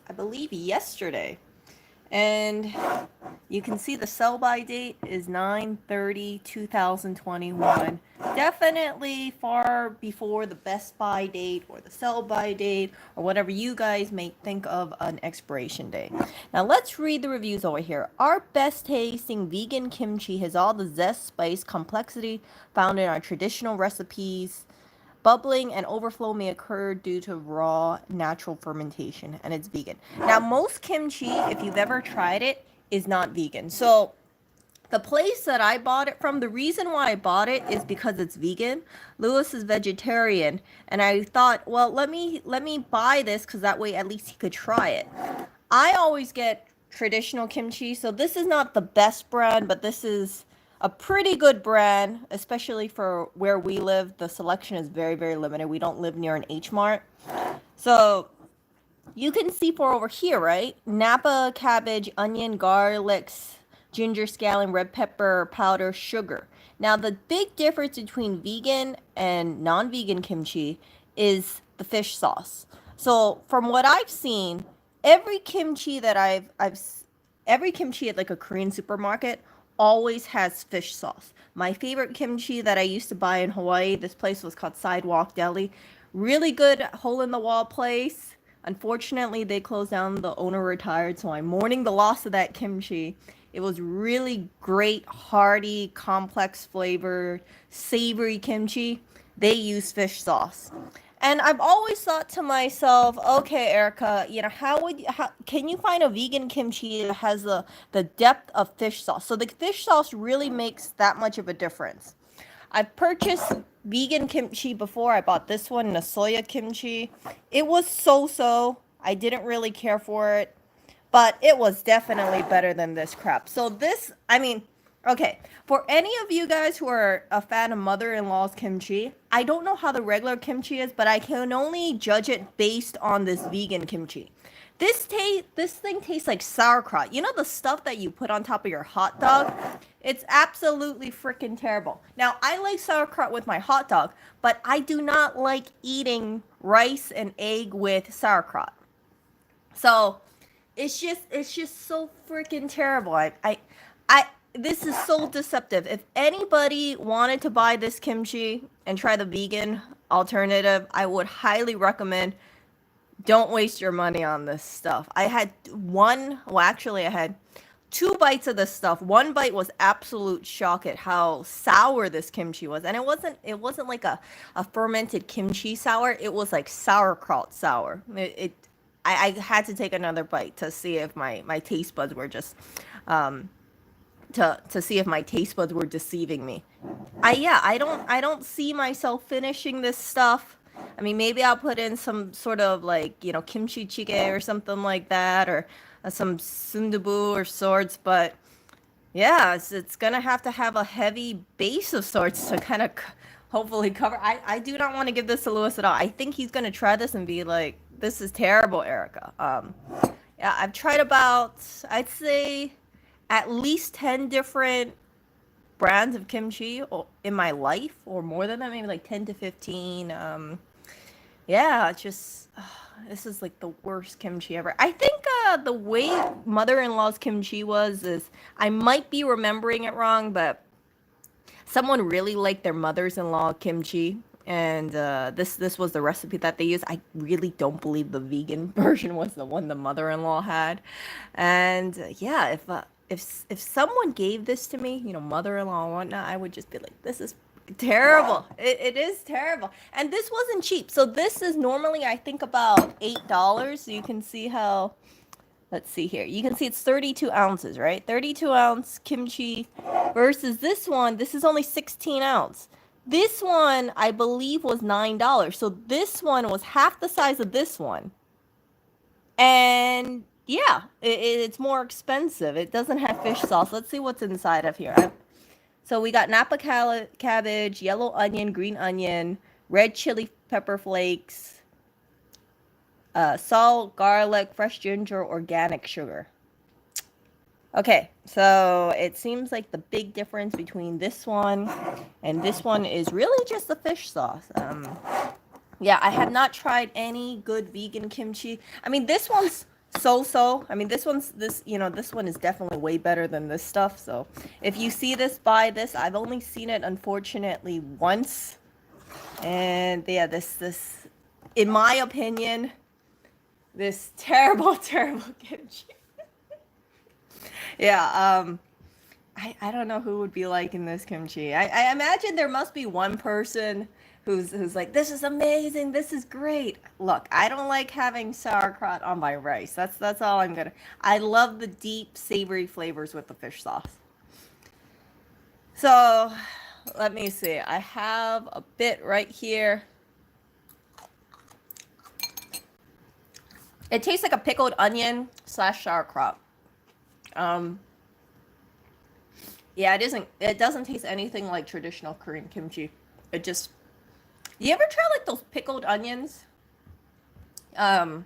I believe, yesterday. And you can see the sell by date is 9/30/2021. Definitely far before the best by date or the sell by date or whatever you guys may think of an expiration date. Now let's read the reviews over here. Our best tasting vegan kimchi has all the zest, spice, complexity found in our traditional recipes. Bubbling and overflow may occur due to raw natural fermentation, and it's vegan. Now, most kimchi, if you've ever tried it, is not vegan. So, the place that I bought it from, the reason why I bought it is because it's vegan. Lewis is vegetarian, and I thought, well, let me buy this because that way at least he could try it. I always get traditional kimchi, so this is not the best brand, but this is a pretty good brand, especially for where we live. The selection is very, very limited. We don't live near an H Mart. So you can see for over here, right? Napa cabbage, onion, garlics, ginger, scallion, red pepper, powder, sugar. Now, the big difference between vegan and non-vegan kimchi is the fish sauce. So, from what I've seen, every kimchi that every kimchi at like a Korean supermarket always has fish sauce. My favorite kimchi that I used to buy in Hawaii, this place was called Sidewalk Deli. Really good hole in the wall place. Unfortunately, they closed down. The owner retired, so I'm mourning the loss of that kimchi. It was really great, hearty, complex flavored, savory kimchi. They use fish sauce. And I've always thought to myself, okay, Erica, how can you find a vegan kimchi that has the depth of fish sauce? So the fish sauce really makes that much of a difference. I've purchased vegan kimchi before. I bought this one, the soya kimchi. It was so-so. I didn't really care for it, but it was definitely better than this crap. So this, I mean, okay, for any of you guys who are a fan of mother-in-law's kimchi, I don't know how the regular kimchi is, but I can only judge it based on this vegan kimchi. This thing tastes like sauerkraut. You know the stuff that you put on top of your hot dog? It's absolutely freaking terrible. Now, I like sauerkraut with my hot dog, but I do not like eating rice and egg with sauerkraut. So, it's just so freaking terrible. I this is so deceptive. If anybody wanted to buy this kimchi and try the vegan alternative, I would highly recommend don't waste your money on this stuff. I had I had two bites of this stuff. One bite was absolute shock at how sour this kimchi was. And it wasn't like a fermented kimchi sour. It was like sauerkraut sour. I had to take another bite to see if my taste buds were just to see if my taste buds were deceiving me. I don't see myself finishing this stuff. I mean, maybe I'll put in some sort of like, kimchi jjigae or something like that, or some sundubu or sorts, but yeah, it's gonna have to have a heavy base of sorts to kind of hopefully cover. I do not want to give this to Lewis at all. I think he's gonna try this and be like, "This is terrible, Erica." Yeah, I've tried about, I'd say, at least 10 different brands of kimchi in my life, or more than that, maybe like 10 to 15. Yeah, it's just this is like the worst kimchi ever. I think the way mother-in-law's kimchi was is, I might be remembering it wrong, but someone really liked their mother's-in-law kimchi, and this was the recipe that they used. I really don't believe the vegan version was the one the mother-in-law had. And yeah, if someone gave this to me, mother-in-law and whatnot, I would just be like, this is terrible. It is terrible. And this wasn't cheap. So this is normally, I think, about $8. So you can see how, let's see here. You can see it's 32 ounces, right? 32 ounce kimchi versus this one. This is only 16 ounce. This one, I believe, was $9. So this one was half the size of this one. And yeah, it's more expensive. It doesn't have fish sauce. Let's see what's inside of here. So we got Napa cabbage, yellow onion, green onion, red chili pepper flakes, salt, garlic, fresh ginger, organic sugar. Okay, so it seems like the big difference between this one and this one is really just the fish sauce. Yeah, I have not tried any good vegan kimchi. I mean, this one's so. I mean, this one is definitely way better than this stuff. So if you see this, buy this. I've only seen it, unfortunately, once. And yeah, this, in my opinion, this terrible, terrible kimchi. Yeah, I don't know who would be liking this kimchi. I imagine there must be one person who's like, this is amazing, this is great. Look, I don't like having sauerkraut on my rice. That's all I'm gonna. I love the deep savory flavors with the fish sauce. So let me see. I have a bit right here. It tastes like a pickled onion slash sauerkraut. Um, yeah, it doesn't taste anything like traditional Korean kimchi. It just, you ever try like those pickled onions? Um,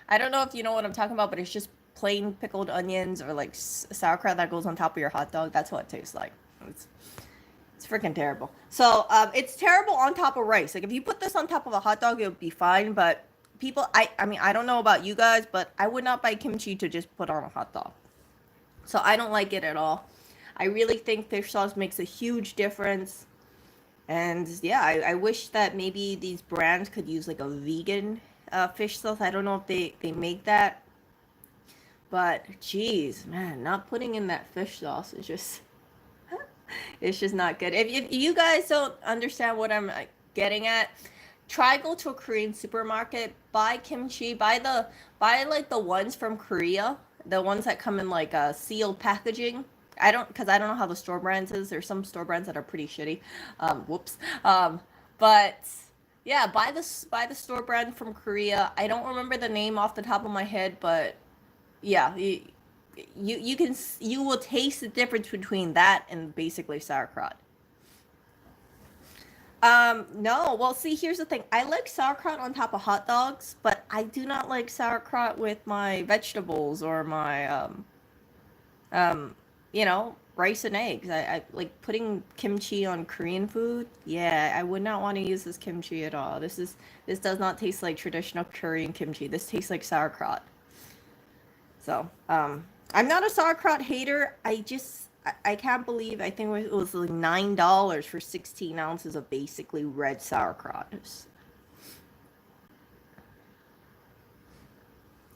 I don't know if you know what I'm talking about, but it's just plain pickled onions or like sauerkraut that goes on top of your hot dog. That's what it tastes like. It's, it's freaking terrible. So, it's terrible on top of rice. Like if you put this on top of a hot dog, it would be fine, but people, I mean, I don't know about you guys, but I would not buy kimchi to just put on a hot dog. So I don't like it at all. I really think fish sauce makes a huge difference. And yeah, I wish that maybe these brands could use like a vegan fish sauce. I don't know if they make that. But geez, man, not putting in that fish sauce is just it's just not good. If you guys don't understand what I'm getting at, try go to a Korean supermarket, buy kimchi, buy like the ones from Korea, the ones that come in like sealed packaging. Because I don't know how the store brands is. There's some store brands that are pretty shitty. Whoops. But yeah, buy the store brand from Korea. I don't remember the name off the top of my head, but yeah, you will taste the difference between that and basically sauerkraut. No. Well, see, here's the thing. I like sauerkraut on top of hot dogs, but I do not like sauerkraut with my vegetables or my um, rice and eggs. I like putting kimchi on Korean food. Yeah, I would not want to use this kimchi at all. This does not taste like traditional Korean kimchi. This tastes like sauerkraut. So, I'm not a sauerkraut hater. I can't believe I think it was like $9 for 16 ounces of basically red sauerkraut.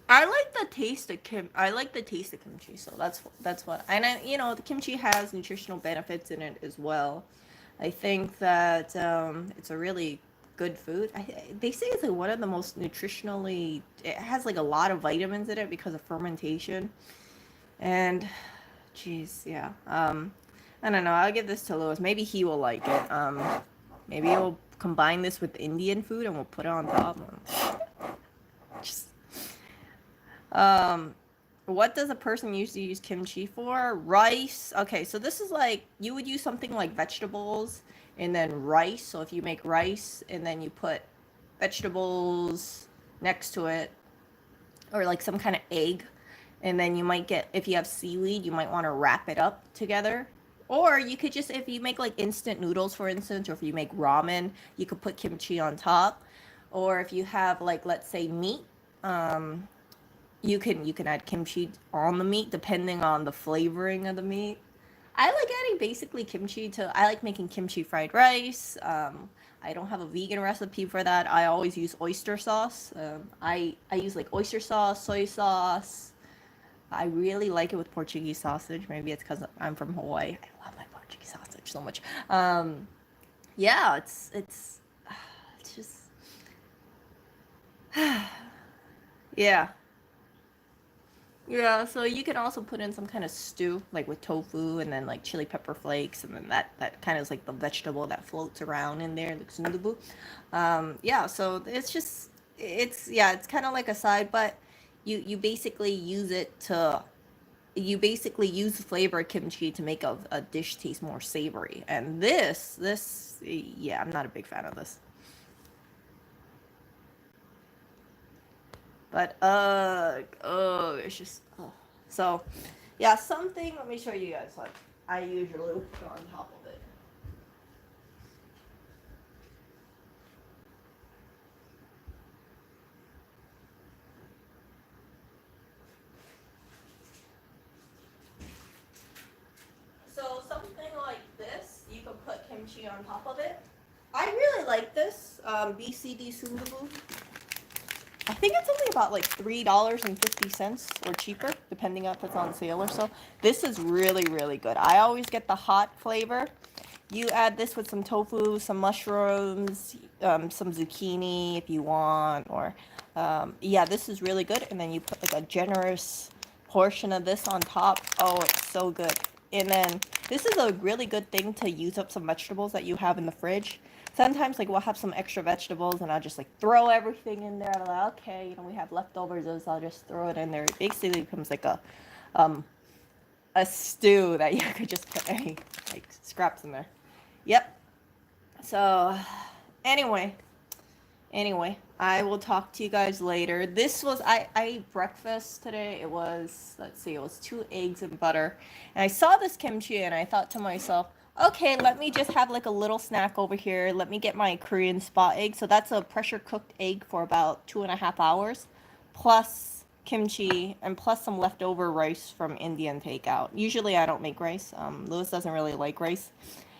I like the taste of I like the taste of kimchi, so that's what. And the kimchi has nutritional benefits in it as well. I think that it's a really good food. They say it's like one of the most nutritionally. It has like a lot of vitamins in it because of fermentation. And, geez, yeah. I don't know. I'll give this to Lewis. Maybe he will like it. Maybe we'll combine this with Indian food and we'll put it on top. Just what does a person usually use kimchi for? Rice. Okay, so this is like you would use something like vegetables and then rice. So if you make rice and then you put vegetables next to it, or like some kind of egg, and then you might get, if you have seaweed, you might want to wrap it up together. Or you could just, if you make like instant noodles, for instance, or if you make ramen, you could put kimchi on top. Or if you have like, let's say meat, um, you can add kimchi on the meat depending on the flavoring of the meat. I like adding basically kimchi to. I like making kimchi fried rice. I don't have a vegan recipe for that. I always use oyster sauce. I use like oyster sauce, soy sauce. I really like it with Portuguese sausage. Maybe it's because I'm from Hawaii. I love my Portuguese sausage so much. Yeah, it's just yeah. Yeah, so you can also put in some kind of stew, like with tofu and then like chili pepper flakes, and then that kind of is like the vegetable that floats around in there, like sundubu. Yeah, so it's kind of like a side, but you basically use it to you basically use the flavor of kimchi to make a dish taste more savory. And yeah, I'm not a big fan of this. But it's just so yeah, something. Let me show you guys what I usually put on top of it. kimchi on top of it. I really like this BCD sundubu. I think it's only about like $3.50 or cheaper, depending on if it's on sale or so. This is really, really good. I always get the hot flavor. You add this with some tofu, some mushrooms, some zucchini if you want, or yeah, this is really good. And then you put like a generous portion of this on top. Oh, it's so good. And then this is a really good thing to use up some vegetables that you have in the fridge. Sometimes like we'll have some extra vegetables and I'll just like throw everything in there. I'm like, okay, you know, we have leftovers, so I'll just throw it in there. It basically becomes like a stew that you could just put any like scraps in there. Yep. So anyway, I will talk to you guys later. This was I ate breakfast today. It was, let's see, it was 2 eggs and butter. And I saw this kimchi and I thought to myself, okay, let me just have like a little snack over here. Let me get my Korean spot egg. So that's a pressure cooked egg for about 2.5 hours, plus kimchi and plus some leftover rice from Indian takeout. Usually I don't make rice. Lewis doesn't really like rice.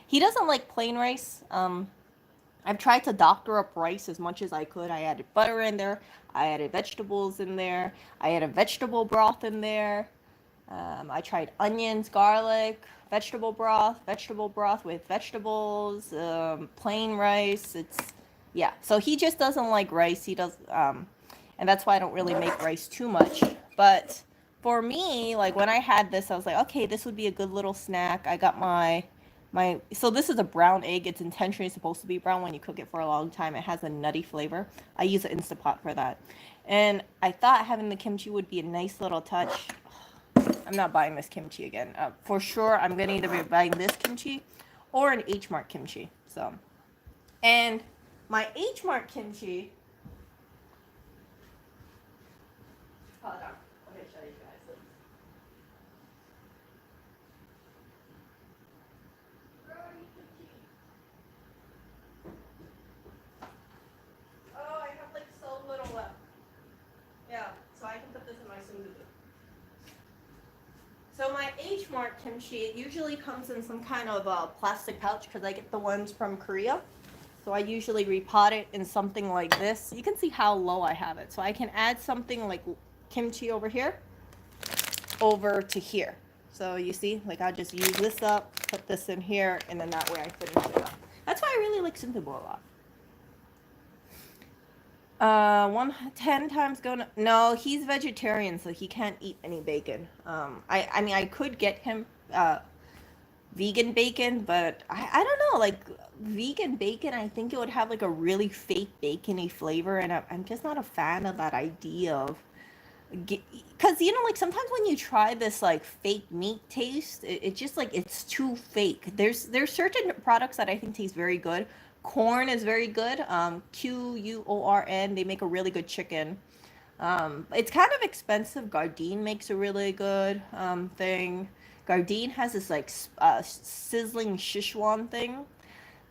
He doesn't like plain rice. I've tried to doctor up rice as much as I could. I added butter in there. I added vegetables in there. I added vegetable broth in there. I tried onions, garlic, vegetable broth with vegetables, plain rice. It's, yeah. So he just doesn't like rice. He does, and that's why I don't really make rice too much. But for me, like when I had this, I was like, okay, this would be a good little snack. I got so this is a brown egg. It's intentionally supposed to be brown when you cook it for a long time. It has a nutty flavor. I use an Instapot for that. And I thought having the kimchi would be a nice little touch. I'm not buying this kimchi again. For sure, I'm going to either be buying this kimchi or an H Mart kimchi. So, and my H Mart kimchi. Hold on. Let me show you guys this. Oh, I have like so little left. Yeah, so I can put this in my sundubu. So my H Mart kimchi, it usually comes in some kind of plastic pouch because I get the ones from Korea. So I usually repot it in something like this. You can see how low I have it. So I can add something like kimchi over here, over to here. So you see, like I'll just use this up, put this in here, and then that way I finish it up. That's why I really like sundubu a lot. 10 times going. No, he's vegetarian, so he can't eat any bacon. I mean, I could get him vegan bacon, but I don't know. Like vegan bacon, I think it would have like a really fake bacony flavor, and I'm just not a fan of that idea of. Because you know, like sometimes when you try this like fake meat taste, it just like it's too fake. There's certain products that I think taste very good. Corn is very good. Quorn. They make a really good chicken. It's kind of expensive. Gardein makes a really good thing. Gardein has this like sizzling Szechuan thing,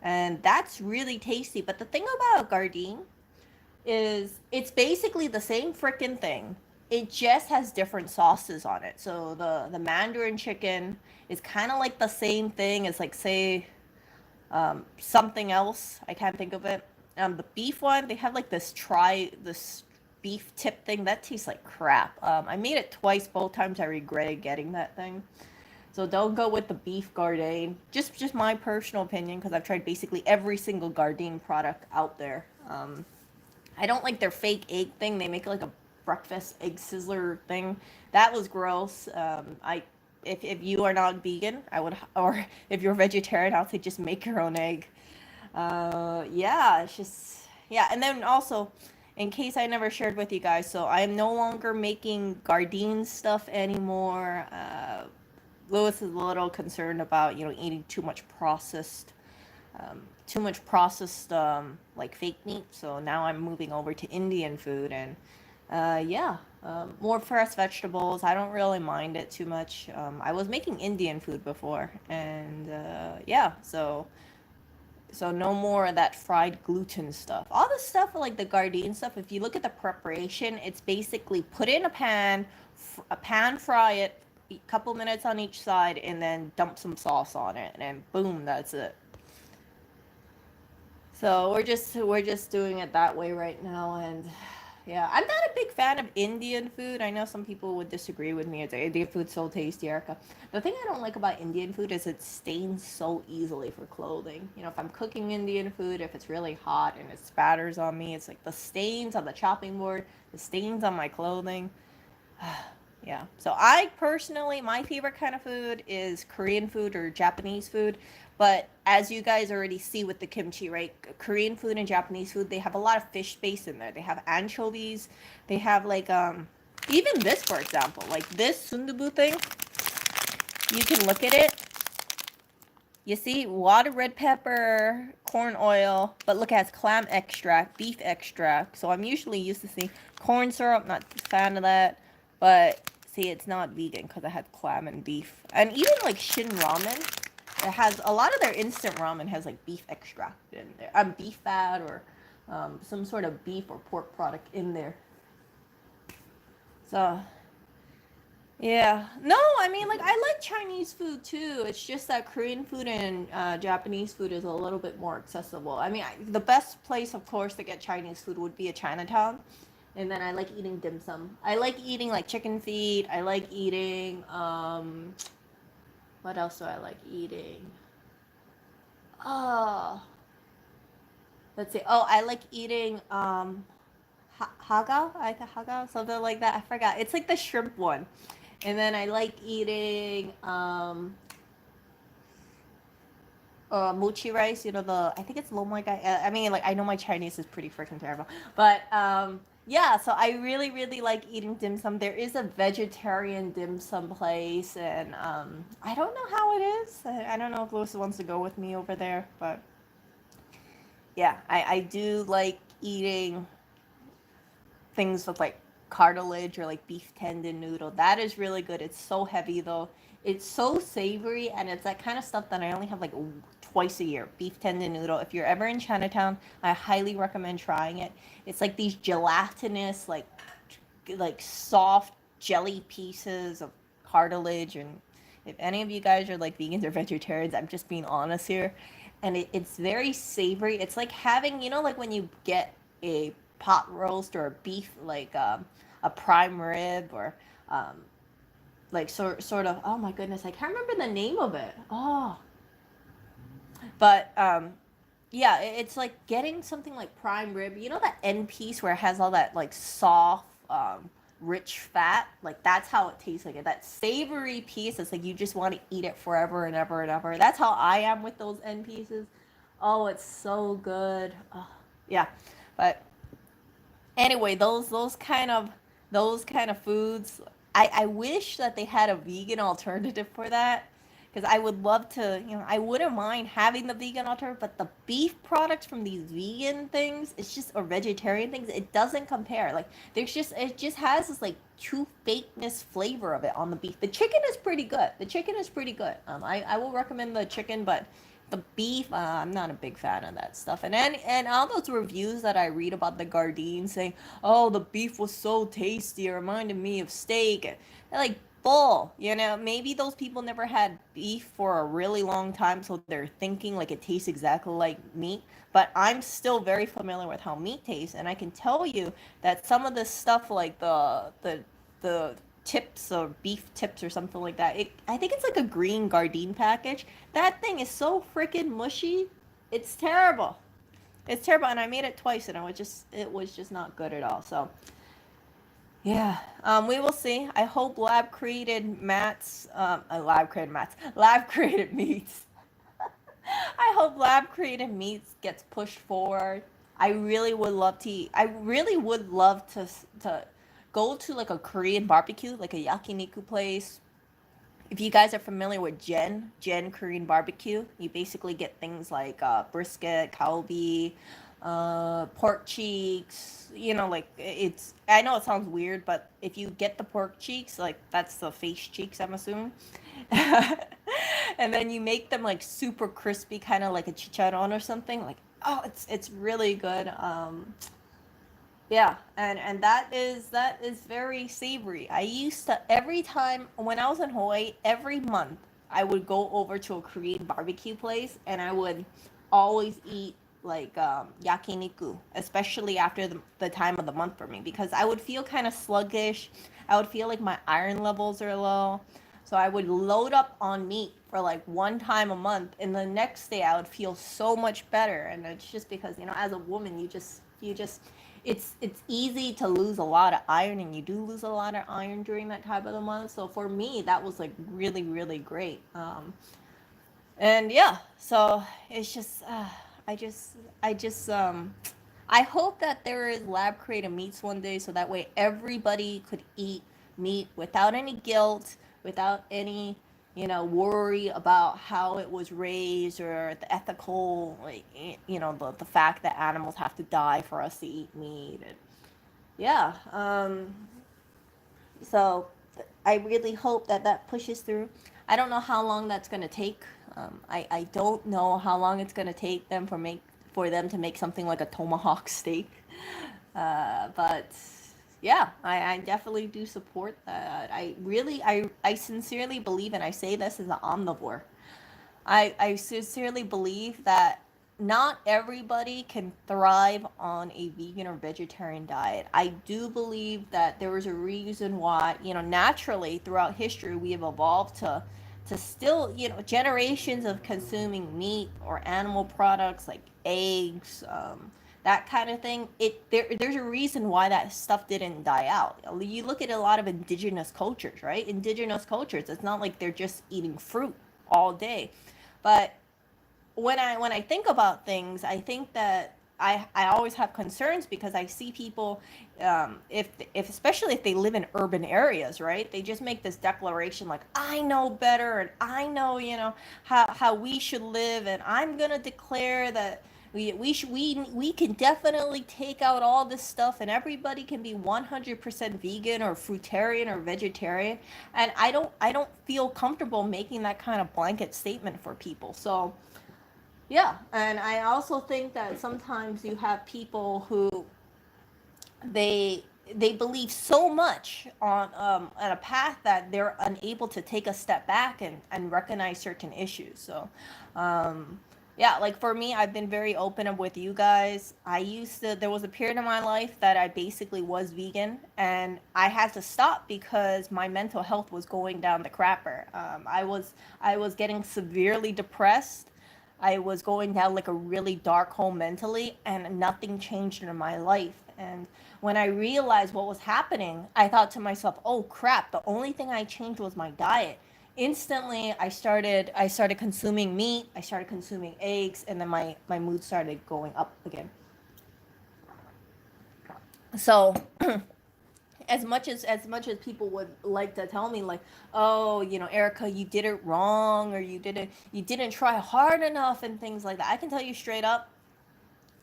and that's really tasty. But the thing about Gardein is it's basically the same freaking thing. It just has different sauces on it. So the Mandarin chicken is kind of like the same thing as like say something else. I can't think of it. The beef one, they have like this beef tip thing that tastes like crap. I made it twice. Both times I regretted getting that thing. So don't go with the beef Gardein. Just my personal opinion, because I've tried basically every single Gardein product out there. I don't like their fake egg thing. They make like a breakfast egg sizzler thing. That was gross. If you are not vegan, I would, or if you're vegetarian, I'll say just make your own egg. Yeah, it's just, yeah. And then also, in case I never shared with you guys, so I am no longer making Gardein stuff anymore. Lewis is a little concerned about, eating too much processed like fake meat. So now I'm moving over to Indian food, and yeah, more fresh vegetables. I don't really mind it too much. I was making Indian food before, and yeah, so no more of that fried gluten stuff. All the stuff like the Gardein stuff, if you look at the preparation, it's basically put in a pan fry it, a couple minutes on each side, and then dump some sauce on it, and then boom, that's it. So we're just doing it that way right now, and yeah, I'm not a big fan of Indian food. I know some people would disagree with me. It's like, Indian food's so tasty, Erica. The thing I don't like about Indian food is it stains so easily for clothing. You know, if I'm cooking Indian food, if it's really hot and it spatters on me, it's like the stains on the chopping board, the stains on my clothing. Yeah. So I personally, my favorite kind of food is Korean food or Japanese food. But as you guys already see with the kimchi, right? Korean food and Japanese food, they have a lot of fish base in there. They have anchovies. They have like even this, for example, like this sundubu thing. You can look at it. You see, water, red pepper, corn oil, but look, it has clam extract, beef extract. So I'm usually used to see corn syrup, not a fan of that. But see, it's not vegan because I had clam and beef. And even like Shin Ramen, it has a lot of their instant ramen has like beef extract in there. Beef fat or some sort of beef or pork product in there. So yeah. No, I mean, like, I like Chinese food too. It's just that Korean food and Japanese food is a little bit more accessible. I mean, the best place, of course, to get Chinese food would be a Chinatown. And then I like eating dim sum. I like eating, like, chicken feet. I like eating, what else do I like eating? Oh, let's see. Oh, I like eating, haga? I think haga? Something like that. I forgot. It's like the shrimp one. And then I like eating mochi rice. You know, I think it's lomai guy. I mean, like, I know my Chinese is pretty freaking terrible, but yeah. So I really really like eating dim sum. There is a vegetarian dim sum place, and I don't know how it is. I don't know if Lewis wants to go with me over there, but yeah, I do like eating things with like cartilage or like beef tendon noodle. That is really good. It's so heavy though. It's so savory, and it's that kind of stuff that I only have like twice a year. Beef tendon noodle. If you're ever in Chinatown, I highly recommend trying it. It's like these gelatinous, like soft jelly pieces of cartilage. And if any of you guys are like vegans or vegetarians, I'm just being honest here. And it's very savory. It's like having, you know, like when you get a pot roast or a beef, like a prime rib, or um, like sort of. Oh my goodness, I can't remember the name of it. Oh, but yeah, it's like getting something like prime rib. You know that end piece where it has all that like soft, rich fat. Like that's how it tastes like it. That savory piece. It's like you just want to eat it forever and ever and ever. That's how I am with those end pieces. Oh, it's so good. Oh, yeah, but anyway, those kind of foods. I wish that they had a vegan alternative for that, because I would love to. I wouldn't mind having the vegan alternative, but the beef products from these vegan things, it's just or vegetarian things, it doesn't compare. Like it just has this like true fakeness flavor of it on the beef. The chicken is pretty good. The chicken is pretty good. I will recommend the chicken, but the beef, I'm not a big fan of that stuff. And all those reviews that I read about the Gardein saying, "Oh, the beef was so tasty, it reminded me of steak," they're like bull. Maybe those people never had beef for a really long time, so they're thinking like it tastes exactly like meat. But I'm still very familiar with how meat tastes, and I can tell you that some of this stuff, like the tips or beef tips or something like that. I think it's like a green Gardein package. That thing is so freaking mushy. It's terrible. It's terrible, and I made it twice, and it was just not good at all. So yeah, we will see. I hope lab created meats. I hope lab created meats gets pushed forward. I really would love to eat. I really would love to go to like a Korean barbecue, like a yakiniku place. If you guys are familiar with Gen Korean barbecue, you basically get things like brisket, kalbi, pork cheeks. Like it's. I know it sounds weird, but if you get the pork cheeks, like that's the face cheeks, I'm assuming. And then you make them like super crispy, kind of like a chicharron or something. Like, oh, it's really good. Yeah, and that is very savory. I used to, every time when I was in Hawaii, every month I would go over to a Korean barbecue place, and I would always eat yakiniku, especially after the time of the month for me, because I would feel kind of sluggish. I would feel like my iron levels are low. So I would load up on meat for like one time a month, and the next day I would feel so much better. And it's just because, as a woman, you just it's easy to lose a lot of iron, and you do lose a lot of iron during that time of the month. So for me, that was like really, really great. And yeah, so it's just I just I just I hope that there is lab created meats one day, so that way everybody could eat meat without any guilt, without any worry about how it was raised, or the ethical, like, the fact that animals have to die for us to eat meat. And yeah, so I really hope that that pushes through. I don't know how long that's going to take. I don't know how long it's going to take them for them to make something like a tomahawk steak. But yeah, I definitely do support that. I sincerely believe, and I say this as an omnivore, I sincerely believe that not everybody can thrive on a vegan or vegetarian diet. I do believe that there is a reason why, naturally throughout history we have evolved to still, generations of consuming meat or animal products like eggs, that kind of thing. There's a reason why that stuff didn't die out. You look at a lot of indigenous cultures, right? Indigenous cultures, it's not like they're just eating fruit all day. But when I think about things, I think that I always have concerns, because I see people, if especially if they live in urban areas, right? They just make this declaration like, I know better, and I know, how we should live, and I'm gonna declare that we can definitely take out all this stuff, and everybody can be 100% vegan or fruitarian or vegetarian. And I don't feel comfortable making that kind of blanket statement for people. So yeah, and I also think that sometimes you have people who they they believe so much on a path that they're unable to take a step back and recognize certain issues. So yeah, like for me, I've been very open up with you guys. There was a period in my life that I basically was vegan, and I had to stop because my mental health was going down the crapper. I was getting severely depressed. I was going down like a really dark hole mentally, and nothing changed in my life. And when I realized what was happening, I thought to myself, "Oh crap, the only thing I changed was my diet." Instantly, I started consuming meat, I started consuming eggs, and then my mood started going up again. So, as much as people would like to tell me like, oh, Erica, you did it wrong, or you didn't try hard enough, and things like that, I can tell you straight up,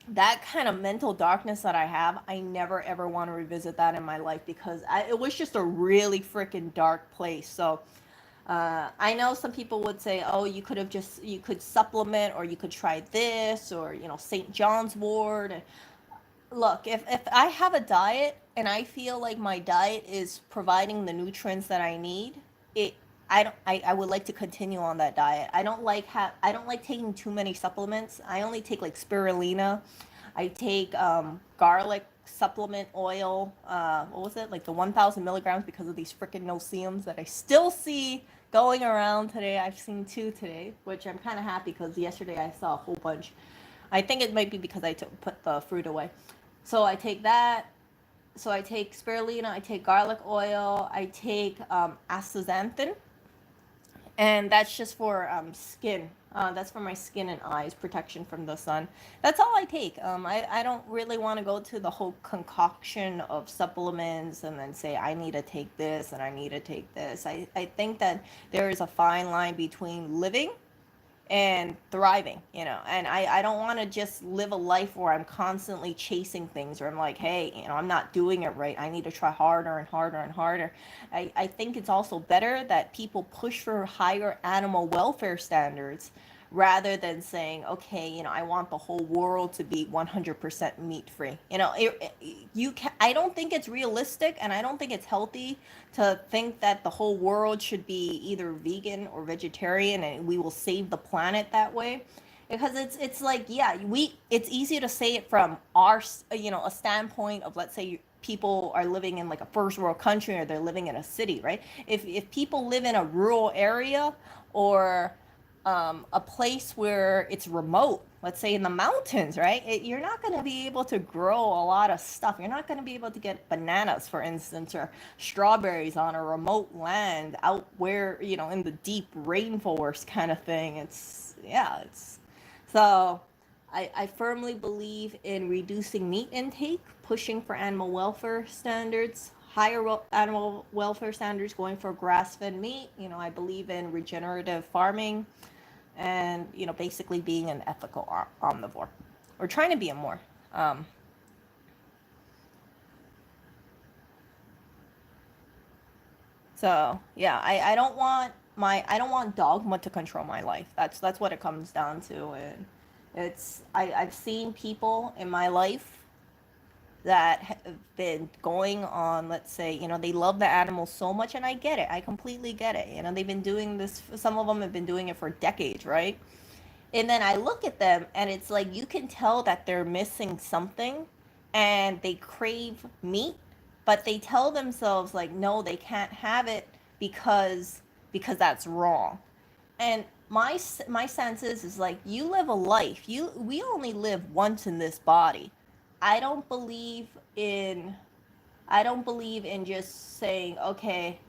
that kind of mental darkness that I have, I never ever want to revisit that in my life, because it was just a really freaking dark place. So I know some people would say, oh, you could supplement, or you could try this, or St. John's wort. Look, if I have a diet and I feel like my diet is providing the nutrients that I need, it I don't I would like to continue on that diet. I don't like taking too many supplements. I only take like spirulina. I take garlic supplement oil. What was it? Like the 1,000 milligrams, because of these freaking no-see-ums that I still see going around today. I've seen two today, which I'm kind of happy, because yesterday I saw a whole bunch. I think it might be because put the fruit away. So I take that. So I take spirulina, I take garlic oil, I take astaxanthin, and that's just for skin. That's for my skin and eyes, protection from the sun. That's all I take. I don't really want to go to the whole concoction of supplements and then say I need to take this and I need to take this. I think that there is a fine line between living and thriving, and I don't want to just live a life where I'm constantly chasing things, or I'm like, hey, I'm not doing it right, I need to try harder and harder and harder. I think it's also better that people push for higher animal welfare standards, rather than saying, okay, I want the whole world to be 100% meat free. I don't think it's realistic, and I don't think it's healthy to think that the whole world should be either vegan or vegetarian, and we will save the planet that way. because it's like, yeah, we it's easy to say it from our a standpoint of, let's say, people are living in like a first world country, or they're living in a city, right? If people live in a rural area, or a place where it's remote, let's say in the mountains, right? You're not going to be able to grow a lot of stuff. You're not going to be able to get bananas, for instance, or strawberries on a remote land out where, in the deep rainforest kind of thing. It's so I firmly believe in reducing meat intake, pushing for animal welfare standards, higher animal welfare standards, going for grass-fed meat. I believe in regenerative farming, and basically being an ethical omnivore, or trying to be a more. Um, so yeah, I don't want dogma to control my life. That's what it comes down to. And I've seen people in my life that have been going on, let's say, they love the animals so much, and I get it. I completely get it. They've been doing this, some of them have been doing it for decades, right? And then I look at them, and it's like you can tell that they're missing something, and they crave meat, but they tell themselves like, no, they can't have it because that's wrong. And my sense is like, you live a life. We only live once in this body. I don't believe in I don't believe in just saying, okay,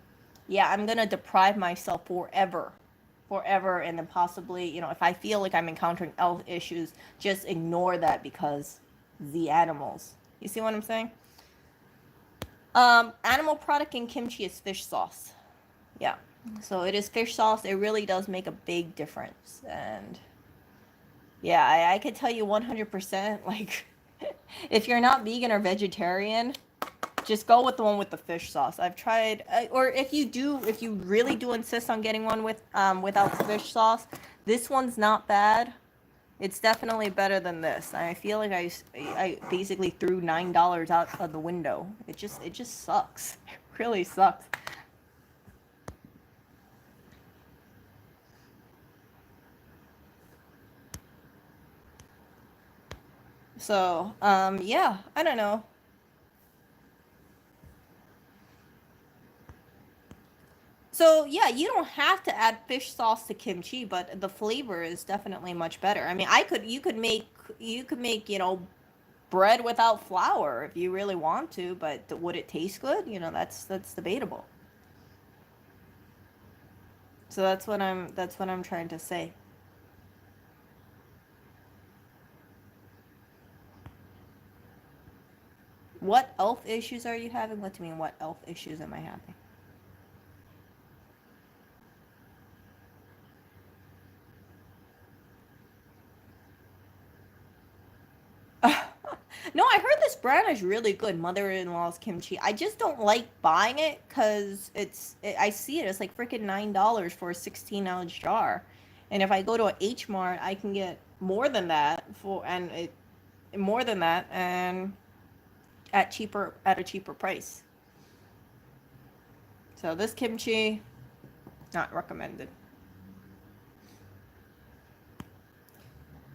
yeah, I'm gonna deprive myself forever, and then possibly, if I feel like I'm encountering health issues, just ignore that because the animals. You see what I'm saying? Animal product in kimchi is fish sauce. Yeah. So it is fish sauce. It really does make a big difference. And yeah, I could tell you 100%, like, if you're not vegan or vegetarian, just go with the one with the fish sauce. I've tried, or if you really do insist on getting one without the fish sauce, this one's not bad. It's definitely better than this. I feel like I basically threw $9 out of the window. It just sucks. It really sucks. So, yeah, I don't know. So yeah, you don't have to add fish sauce to kimchi, but the flavor is definitely much better. I mean, you could make bread without flour if you really want to, but would it taste good? That's debatable. So that's what I'm trying to say. What health issues are you having? What do you mean? What health issues am I having? No, I heard this brand is really good, Mother-in-law's kimchi. I just don't like buying it because I see it. It's like freaking $9 for a 16-ounce jar, and if I go to a H Mart, I can get more than that, and at a cheaper price. So this kimchi, not recommended.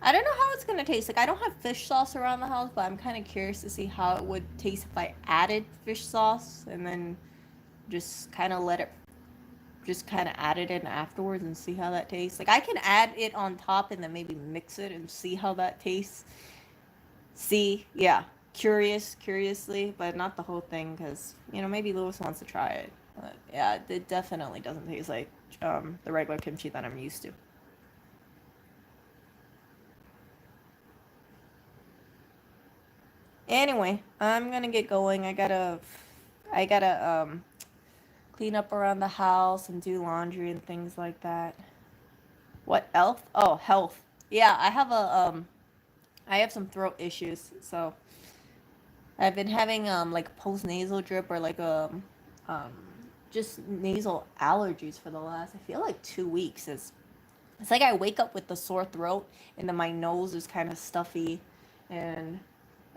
I don't know how it's gonna taste. Like, I don't have fish sauce around the house, but I'm kind of curious to see how it would taste if I added fish sauce, and then just kind of let it, just kind of add it in afterwards and see how that tastes. Like, I can add it on top and then maybe mix it and see how that tastes. See, yeah, curiously, but not the whole thing, because maybe Lewis wants to try it. But yeah, it definitely doesn't taste like the regular kimchi that I'm used to. Anyway, I'm gonna get going. I gotta clean up around the house and do laundry and things like that. What health? Oh, health. Yeah, I have some throat issues, so I've been having like post nasal drip, or like um just nasal allergies for the last, I feel like 2 weeks. It's like I wake up with the sore throat, and then my nose is kind of stuffy, and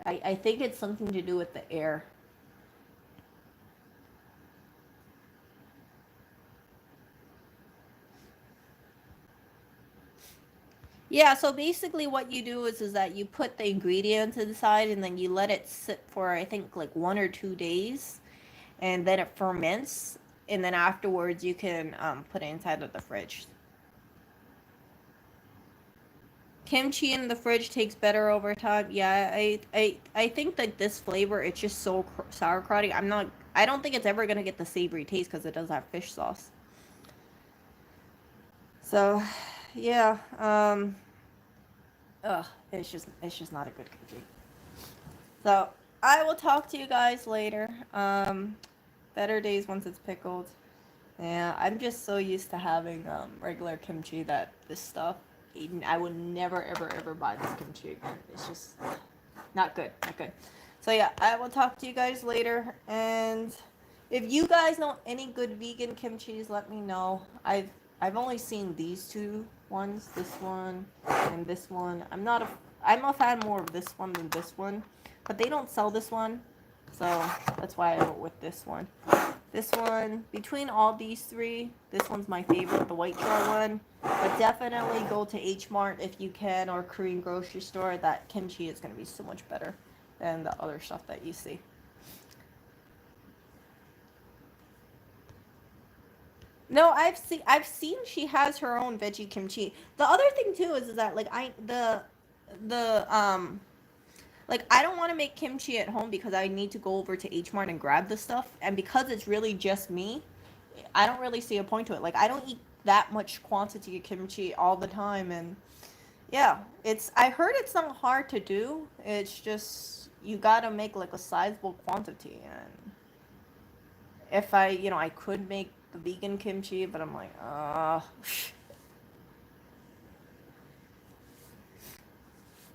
I think it's something to do with the air. Yeah, so basically what you do is that you put the ingredients inside and then you let it sit for I think like 1 or 2 days, and then it ferments, and then afterwards you can put it inside of the fridge. Kimchi in the fridge takes better over time. Yeah, I think that this flavor, it's just so sauerkrauty. I don't think it's ever gonna get the savory taste because it does have fish sauce. So, yeah, ugh, it's just not a good kimchi. So I will talk to you guys later. Better days once it's pickled. Yeah, I'm just so used to having regular kimchi that this stuff, I would never ever ever buy this kimchi again. It's just not good, not good. So yeah, I will talk to you guys later. And if you guys know any good vegan kimchis, let me know. I've only seen these two ones, this one and this one. I'm a fan more of this one than this one, but they don't sell this one, so that's why I went with this one. This one, between all these three, this one's my favorite, the white jar one. But definitely go to H Mart if you can, or Korean grocery store. That kimchi is going to be so much better than the other stuff that you see. No, I've seen she has her own veggie kimchi. The other thing too is that like the like I don't want to make kimchi at home because I need to go over to H Mart and grab the stuff, and because it's really just me, I don't really see a point to it. Like I don't eat that much quantity of kimchi all the time, and yeah, I heard it's not hard to do. It's just you gotta make like a sizable quantity, and if I could make the vegan kimchi, but I'm like,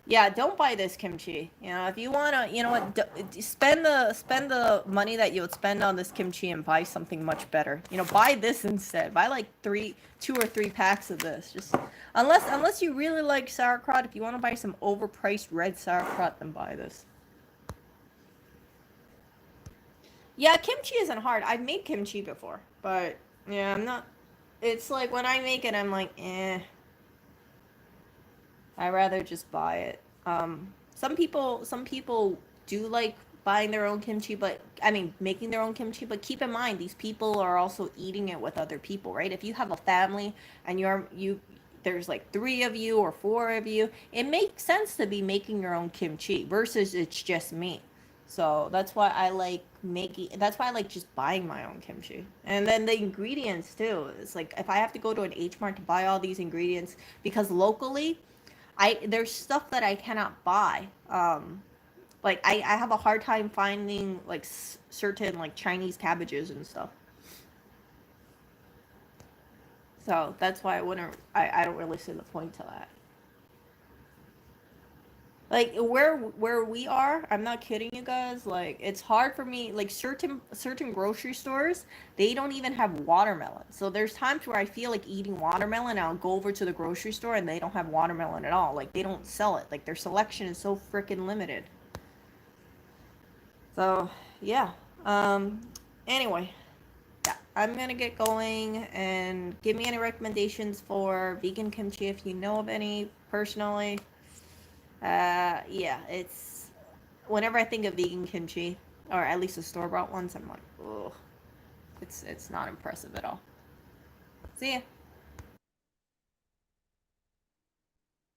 yeah, don't buy this kimchi. If you wanna, you know what, spend the money that you would spend on this kimchi and buy something much better. Buy this instead. Buy like 2 or 3 packs of this. Just unless you really like sauerkraut, if you want to buy some overpriced red sauerkraut, then buy this. Yeah, kimchi isn't hard. I've made kimchi before, but yeah, I'm not. It's like when I make it, I'm like, eh. I rather just buy it. Some people do like buying their own kimchi, but I mean making their own kimchi. But keep in mind, these people are also eating it with other people, right? If you have a family and there's like 3 of you or 4 of you, it makes sense to be making your own kimchi versus it's just me. So that's why I like making. That's why I like just buying my own kimchi. And then the ingredients too. It's like if I have to go to an H Mart to buy all these ingredients because locally there's stuff that I cannot buy. Like I have a hard time finding like certain like Chinese cabbages and stuff. So that's why I don't really see the point to that. Like where we are, I'm not kidding you guys. Like it's hard for me. Like certain grocery stores, they don't even have watermelon. So there's times where I feel like eating watermelon. I'll go over to the grocery store and they don't have watermelon at all. Like they don't sell it. Like their selection is so freaking limited. So yeah. Um. Anyway, yeah, I'm gonna get going and give me any recommendations for vegan kimchi if you know of any personally. Yeah, it's whenever I think of vegan kimchi, or at least the store bought ones, I'm like, oh, it's not impressive at all. See ya.